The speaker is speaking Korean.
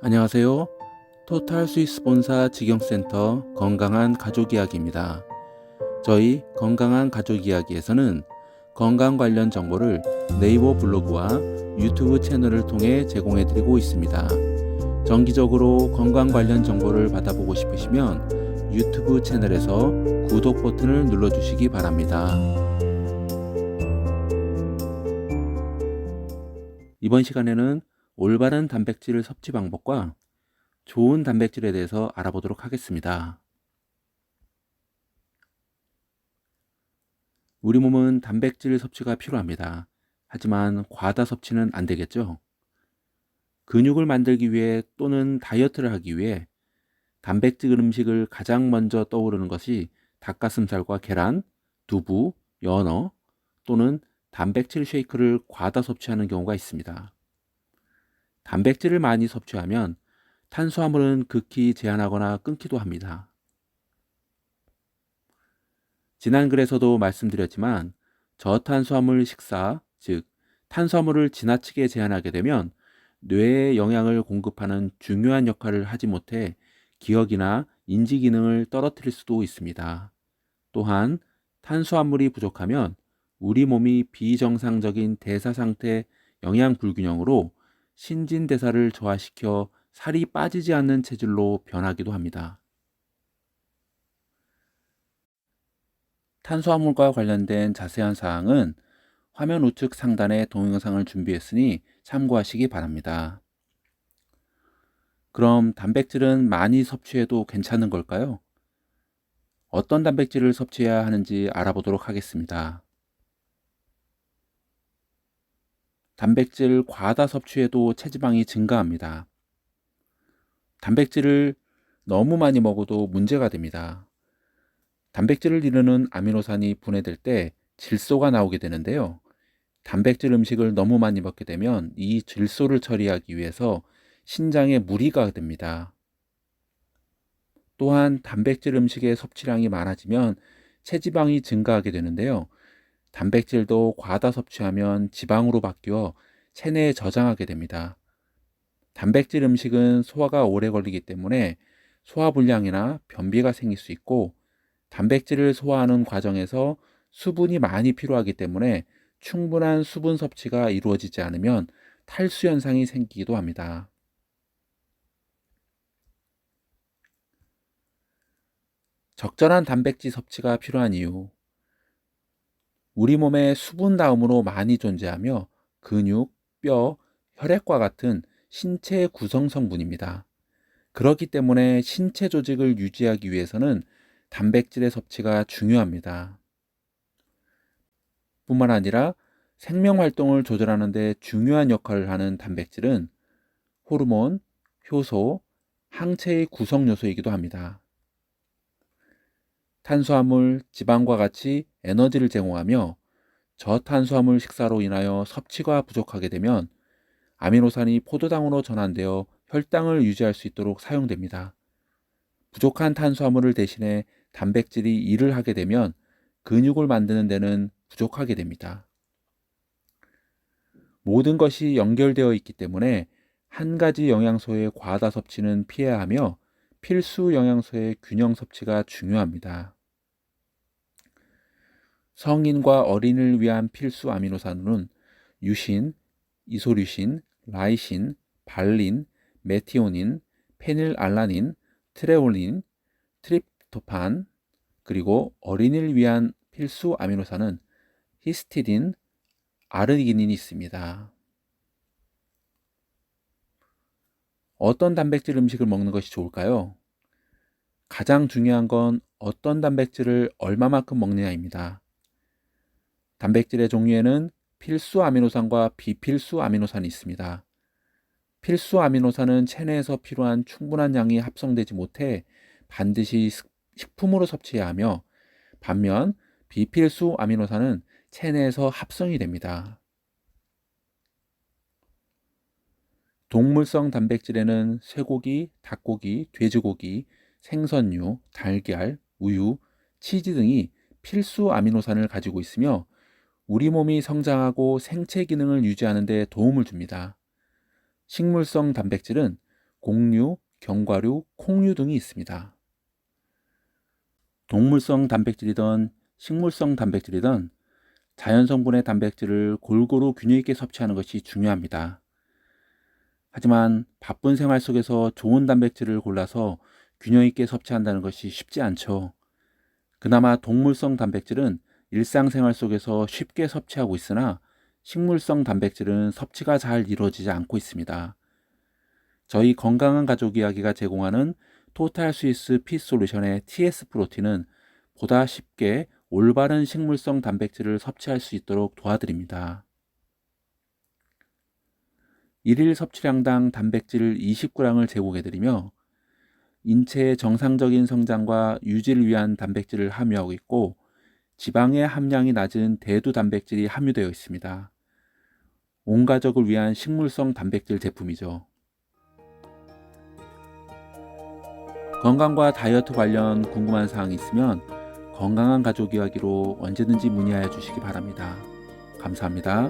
안녕하세요. 토탈 스위스 본사 직영센터 건강한 가족 이야기입니다. 저희 건강한 가족 이야기에서는 건강 관련 정보를 네이버 블로그와 유튜브 채널을 통해 제공해드리고 있습니다. 정기적으로 건강 관련 정보를 받아보고 싶으시면 유튜브 채널에서 구독 버튼을 눌러주시기 바랍니다. 이번 시간에는 올바른 단백질 섭취 방법과 좋은 단백질에 대해서 알아보도록 하겠습니다. 우리 몸은 단백질 섭취가 필요합니다. 하지만 과다 섭취는 안 되겠죠? 근육을 만들기 위해 또는 다이어트를 하기 위해 단백질 음식을 가장 먼저 떠오르는 것이 닭가슴살과 계란, 두부, 연어 또는 단백질 쉐이크를 과다 섭취하는 경우가 있습니다. 단백질을 많이 섭취하면 탄수화물은 극히 제한하거나 끊기도 합니다. 지난 글에서도 말씀드렸지만 저탄수화물 식사, 즉 탄수화물을 지나치게 제한하게 되면 뇌에 영양을 공급하는 중요한 역할을 하지 못해 기억이나 인지 기능을 떨어뜨릴 수도 있습니다. 또한 탄수화물이 부족하면 우리 몸이 비정상적인 대사 상태 영양 불균형으로 신진대사를 저하시켜 살이 빠지지 않는 체질로 변하기도 합니다. 탄수화물과 관련된 자세한 사항은 화면 우측 상단에 동영상을 준비했으니 참고하시기 바랍니다. 그럼 단백질은 많이 섭취해도 괜찮은 걸까요? 어떤 단백질을 섭취해야 하는지 알아보도록 하겠습니다. 단백질 과다 섭취해도 체지방이 증가합니다. 단백질을 너무 많이 먹어도 문제가 됩니다. 단백질을 이루는 아미노산이 분해될 때 질소가 나오게 되는데요. 단백질 음식을 너무 많이 먹게 되면 이 질소를 처리하기 위해서 신장에 무리가 됩니다. 또한 단백질 음식의 섭취량이 많아지면 체지방이 증가하게 되는데요. 단백질도 과다 섭취하면 지방으로 바뀌어 체내에 저장하게 됩니다. 단백질 음식은 소화가 오래 걸리기 때문에 소화불량이나 변비가 생길 수 있고, 단백질을 소화하는 과정에서 수분이 많이 필요하기 때문에 충분한 수분 섭취가 이루어지지 않으면 탈수 현상이 생기기도 합니다. 적절한 단백질 섭취가 필요한 이유. 우리 몸에 수분 다음으로 많이 존재하며 근육, 뼈, 혈액과 같은 신체 구성 성분입니다. 그렇기 때문에 신체 조직을 유지하기 위해서는 단백질의 섭취가 중요합니다. 뿐만 아니라 생명 활동을 조절하는 데 중요한 역할을 하는 단백질은 호르몬, 효소, 항체의 구성 요소이기도 합니다. 탄수화물, 지방과 같이 에너지를 제공하며 저탄수화물 식사로 인하여 섭취가 부족하게 되면 아미노산이 포도당으로 전환되어 혈당을 유지할 수 있도록 사용됩니다. 부족한 탄수화물을 대신해 단백질이 일을 하게 되면 근육을 만드는 데는 부족하게 됩니다. 모든 것이 연결되어 있기 때문에 한 가지 영양소의 과다 섭취는 피해야 하며 필수 영양소의 균형 섭취가 중요합니다. 성인과 어린이를 위한 필수 아미노산은 유신, 이소류신, 라이신, 발린, 메티오닌, 페닐알라닌, 트레올린, 트립토판, 그리고 어린이를 위한 필수 아미노산은 히스티딘, 아르기닌이 있습니다. 어떤 단백질 음식을 먹는 것이 좋을까요? 가장 중요한 건 어떤 단백질을 얼마만큼 먹느냐입니다. 단백질의 종류에는 필수 아미노산과 비필수 아미노산이 있습니다. 필수 아미노산은 체내에서 필요한 충분한 양이 합성되지 못해 반드시 식품으로 섭취해야 하며, 반면 비필수 아미노산은 체내에서 합성이 됩니다. 동물성 단백질에는 쇠고기, 닭고기, 돼지고기, 생선류, 달걀, 우유, 치즈 등이 필수 아미노산을 가지고 있으며 우리 몸이 성장하고 생체 기능을 유지하는 데 도움을 줍니다. 식물성 단백질은 곡류, 견과류, 콩류 등이 있습니다. 동물성 단백질이든 식물성 단백질이든 자연 성분의 단백질을 골고루 균형 있게 섭취하는 것이 중요합니다. 하지만 바쁜 생활 속에서 좋은 단백질을 골라서 균형 있게 섭취한다는 것이 쉽지 않죠. 그나마 동물성 단백질은 일상생활 속에서 쉽게 섭취하고 있으나 식물성 단백질은 섭취가 잘 이루어지지 않고 있습니다. 저희 건강한 가족 이야기가 제공하는 토탈 스위스 핏 솔루션의 TS 프로틴은 보다 쉽게 올바른 식물성 단백질을 섭취할 수 있도록 도와드립니다. 일일 섭취량당 단백질 20g을 제공해드리며 인체의 정상적인 성장과 유지를 위한 단백질을 함유하고 있고 지방의 함량이 낮은 대두 단백질이 함유되어 있습니다. 온 가족을 위한 식물성 단백질 제품이죠. 건강과 다이어트 관련 궁금한 사항이 있으면 건강한 가족 이야기로 언제든지 문의하여 주시기 바랍니다. 감사합니다.